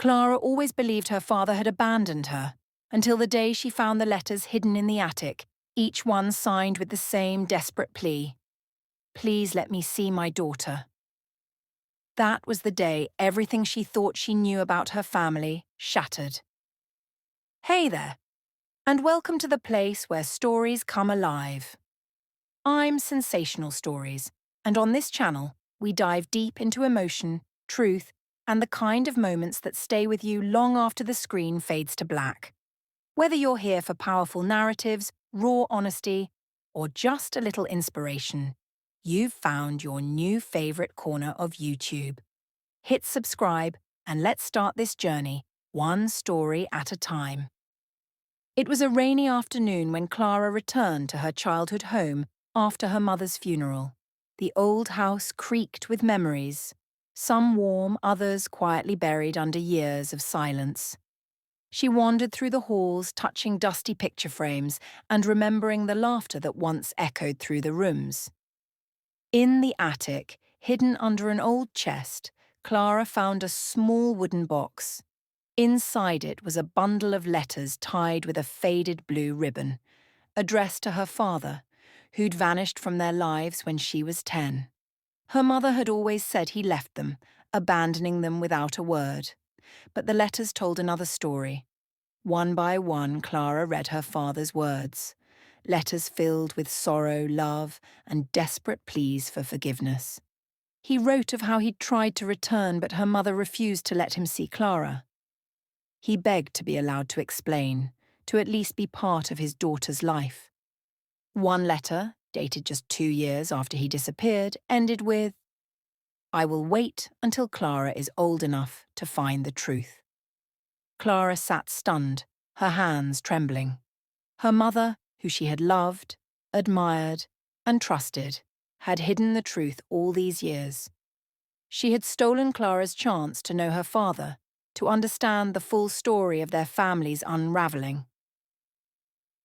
Clara always believed her father had abandoned her, until the day she found the letters hidden in the attic, each one signed with the same desperate plea. "Please let me see my daughter." That was the day everything she thought she knew about her family shattered. Hey there, and welcome to the place where stories come alive. I'm Sensational Stories, and on this channel, we dive deep into emotion, truth, and the kind of moments that stay with you long after the screen fades to black. Whether you're here for powerful narratives, raw honesty, or just a little inspiration, you've found your new favorite corner of YouTube. Hit subscribe and let's start this journey, one story at a time. It was a rainy afternoon when Clara returned to her childhood home after her mother's funeral. The old house creaked with memories, some warm, others quietly buried under years of silence. She wandered through the halls, touching dusty picture frames and remembering the laughter that once echoed through the rooms. In the attic, hidden under an old chest, Clara found a small wooden box. Inside it was a bundle of letters tied with a faded blue ribbon, addressed to her father, who'd vanished from their lives when she was 10. Her mother had always said he left them, abandoning them without a word. But the letters told another story. One by one, Clara read her father's words, letters filled with sorrow, love, and desperate pleas for forgiveness. He wrote of how he'd tried to return, but her mother refused to let him see Clara. He begged to be allowed to explain, to at least be part of his daughter's life. One letter, dated just 2 years after he disappeared, ended with, "I will wait until Clara is old enough to find the truth." Clara sat stunned, her hands trembling. Her mother, who she had loved, admired, and trusted, had hidden the truth all these years. She had stolen Clara's chance to know her father, to understand the full story of their family's unraveling.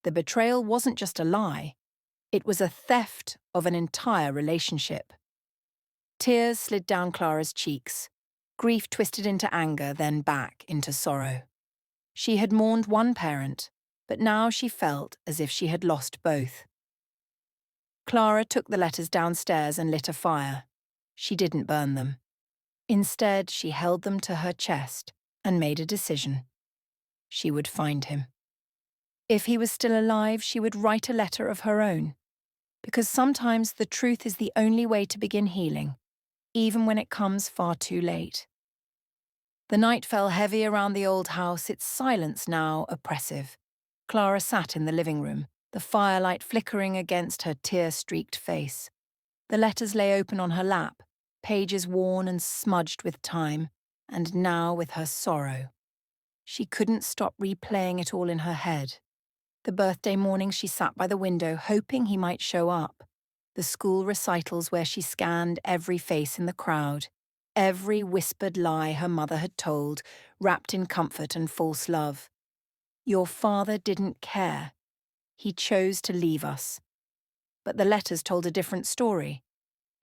The betrayal wasn't just a lie, it was a theft of an entire relationship. Tears slid down Clara's cheeks, grief twisted into anger, then back into sorrow. She had mourned one parent, but now she felt as if she had lost both. Clara took the letters downstairs and lit a fire. She didn't burn them. Instead, she held them to her chest and made a decision. She would find him. If he was still alive, she would write a letter of her own, because sometimes the truth is the only way to begin healing, even when it comes far too late. The night fell heavy around the old house, its silence now oppressive. Clara sat in the living room, the firelight flickering against her tear-streaked face. The letters lay open on her lap, pages worn and smudged with time, and now with her sorrow. She couldn't stop replaying it all in her head. The birthday morning she sat by the window hoping he might show up. The school recitals where she scanned every face in the crowd, every whispered lie her mother had told, wrapped in comfort and false love. Your father didn't care. He chose to leave us. But the letters told a different story.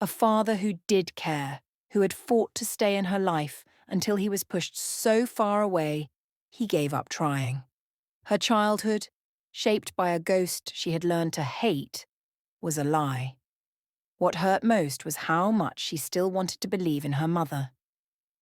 A father who did care, who had fought to stay in her life until he was pushed so far away, he gave up trying. Her childhood, shaped by a ghost she had learned to hate, was a lie. What hurt most was how much she still wanted to believe in her mother.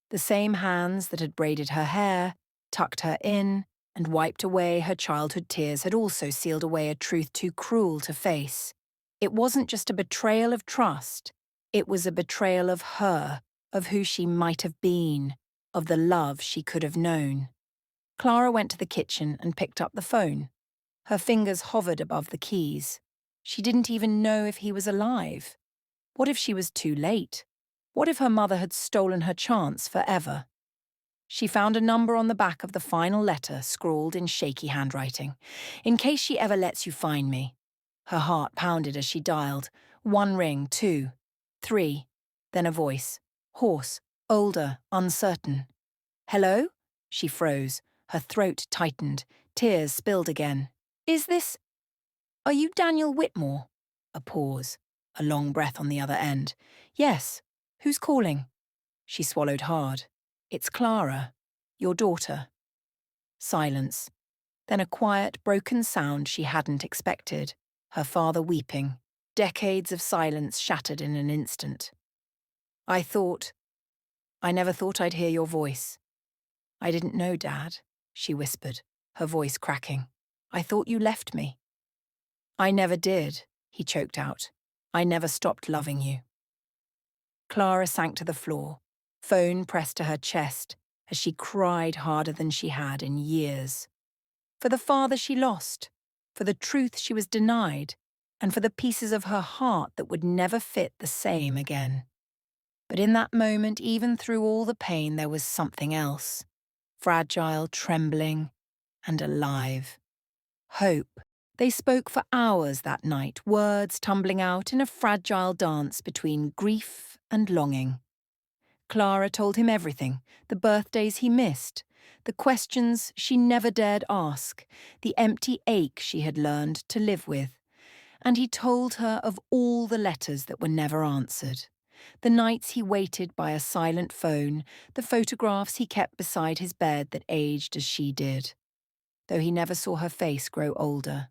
The same hands that had braided her hair, tucked her in, and wiped away her childhood tears had also sealed away a truth too cruel to face. It wasn't just a betrayal of trust, it was a betrayal of her, of who she might have been, of the love she could have known. Clara went to the kitchen and picked up the phone. Her fingers hovered above the keys. She didn't even know if he was alive. What if she was too late? What if her mother had stolen her chance forever? She found a number on the back of the final letter, scrawled in shaky handwriting. "In case she ever lets you find me." Her heart pounded as she dialed. 1 ring, 2, 3, then a voice. Hoarse, older, uncertain. "Hello?" She froze. Her throat tightened. Tears spilled again. "Is this... Are you Daniel Whitmore?" A pause. A long breath on the other end. "Yes. Who's calling?" She swallowed hard. "It's Clara. Your daughter. Silence. Then a quiet, broken sound she hadn't expected. Her father weeping. Decades of silence shattered in an instant. I never thought I'd hear your voice. I didn't know, Dad, she whispered, her voice cracking. I thought you left me. I never did, he choked out. I never stopped loving you. Clara sank to the floor, phone pressed to her chest as she cried harder than she had in years. For the father she lost, for the truth she was denied, and for the pieces of her heart that would never fit the same again. But in that moment, even through all the pain, there was something else. Fragile, trembling, and alive. Hope. They spoke for hours that night, words tumbling out in a fragile dance between grief and longing. Clara told him everything, the birthdays he missed, the questions she never dared ask, the empty ache she had learned to live with. And he told her of all the letters that were never answered, the nights he waited by a silent phone, the photographs he kept beside his bed that aged as she did, though he never saw her face grow older.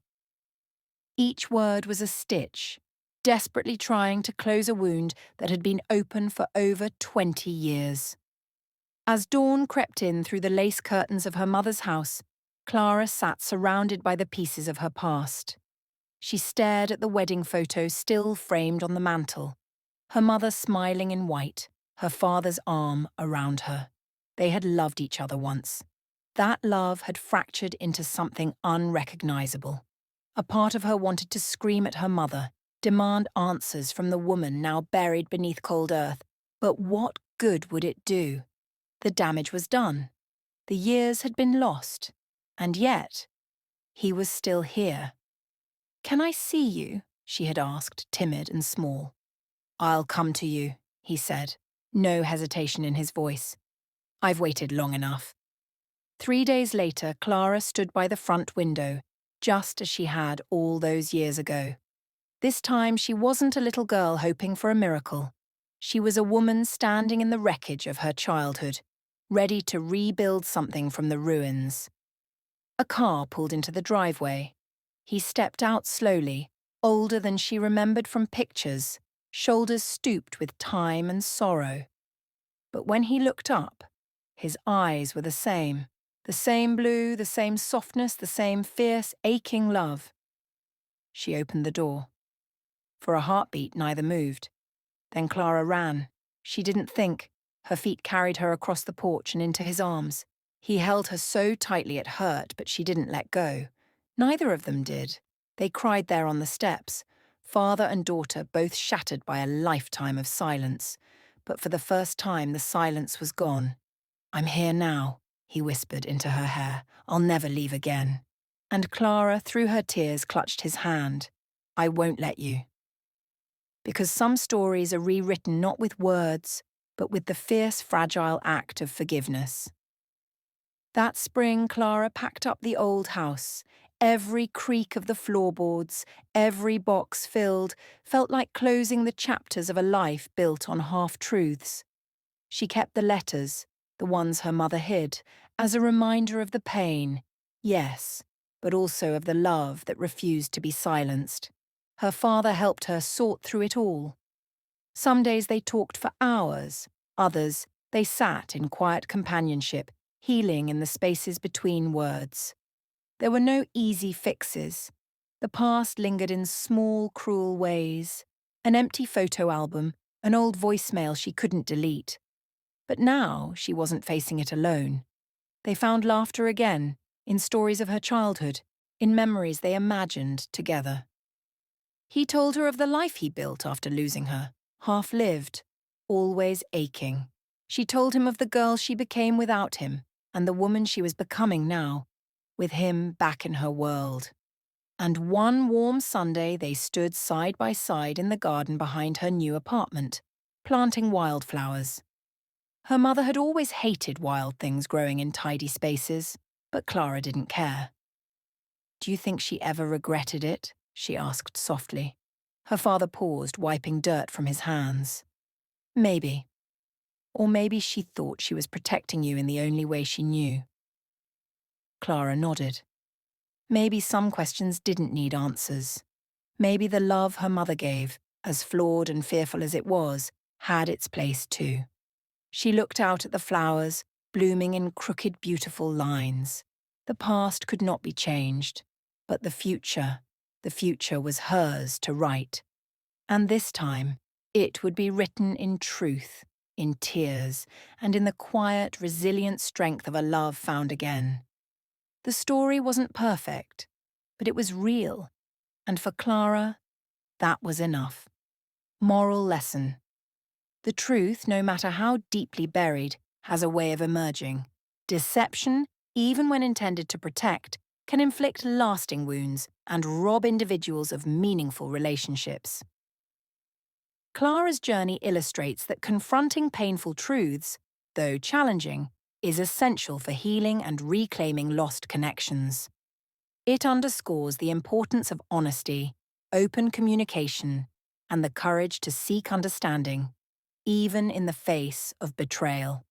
Each word was a stitch, desperately trying to close a wound that had been open for over 20 years. As dawn crept in through the lace curtains of her mother's house, Clara sat surrounded by the pieces of her past. She stared at the wedding photo still framed on the mantel, her mother smiling in white, her father's arm around her. They had loved each other once. That love had fractured into something unrecognizable. A part of her wanted to scream at her mother, demand answers from the woman now buried beneath cold earth. But what good would it do? The damage was done. The years had been lost. And yet, he was still here. "Can I see you?" she had asked, timid and small. "I'll come to you," he said, no hesitation in his voice. "I've waited long enough." 3 days later, Clara stood by the front window, just as she had all those years ago. This time she wasn't a little girl hoping for a miracle. She was a woman standing in the wreckage of her childhood, ready to rebuild something from the ruins. A car pulled into the driveway. He stepped out slowly, older than she remembered from pictures, shoulders stooped with time and sorrow. But when he looked up, his eyes were the same blue, the same softness, the same fierce, aching love. She opened the door. For a heartbeat, neither moved. Then Clara ran. She didn't think. Her feet carried her across the porch and into his arms. He held her so tightly it hurt, but she didn't let go. Neither of them did. They cried there on the steps, father and daughter both shattered by a lifetime of silence. But for the first time, the silence was gone. "I'm here now," he whispered into her hair. "I'll never leave again." And Clara, through her tears, clutched his hand. "I won't let you." Because some stories are rewritten not with words, but with the fierce, fragile act of forgiveness. That spring, Clara packed up the old house. Every creak of the floorboards, every box filled, felt like closing the chapters of a life built on half-truths. She kept the letters, the ones her mother hid, as a reminder of the pain, yes, but also of the love that refused to be silenced. Her father helped her sort through it all. Some days they talked for hours, others they sat in quiet companionship, healing in the spaces between words. There were no easy fixes. The past lingered in small, cruel ways. An empty photo album, an old voicemail she couldn't delete. But now she wasn't facing it alone. They found laughter again, in stories of her childhood, in memories they imagined together. He told her of the life he built after losing her, half-lived, always aching. She told him of the girl she became without him, and the woman she was becoming now, with him back in her world. And one warm Sunday they stood side by side in the garden behind her new apartment, planting wildflowers. Her mother had always hated wild things growing in tidy spaces, but Clara didn't care. "Do you think she ever regretted it?" she asked softly. Her father paused, wiping dirt from his hands. "Maybe." Or maybe she thought she was protecting you in the only way she knew. Clara nodded. Maybe some questions didn't need answers. Maybe the love her mother gave, as flawed and fearful as it was, had its place too. She looked out at the flowers, blooming in crooked, beautiful lines. The past could not be changed, but the future was hers to write. And this time, it would be written in truth, in tears, and in the quiet, resilient strength of a love found again. The story wasn't perfect, but it was real, and for Clara, that was enough. Moral lesson. The truth, no matter how deeply buried, has a way of emerging. Deception, even when intended to protect, can inflict lasting wounds and rob individuals of meaningful relationships. Clara's journey illustrates that confronting painful truths, though challenging, is essential for healing and reclaiming lost connections. It underscores the importance of honesty, open communication, and the courage to seek understanding, even in the face of betrayal.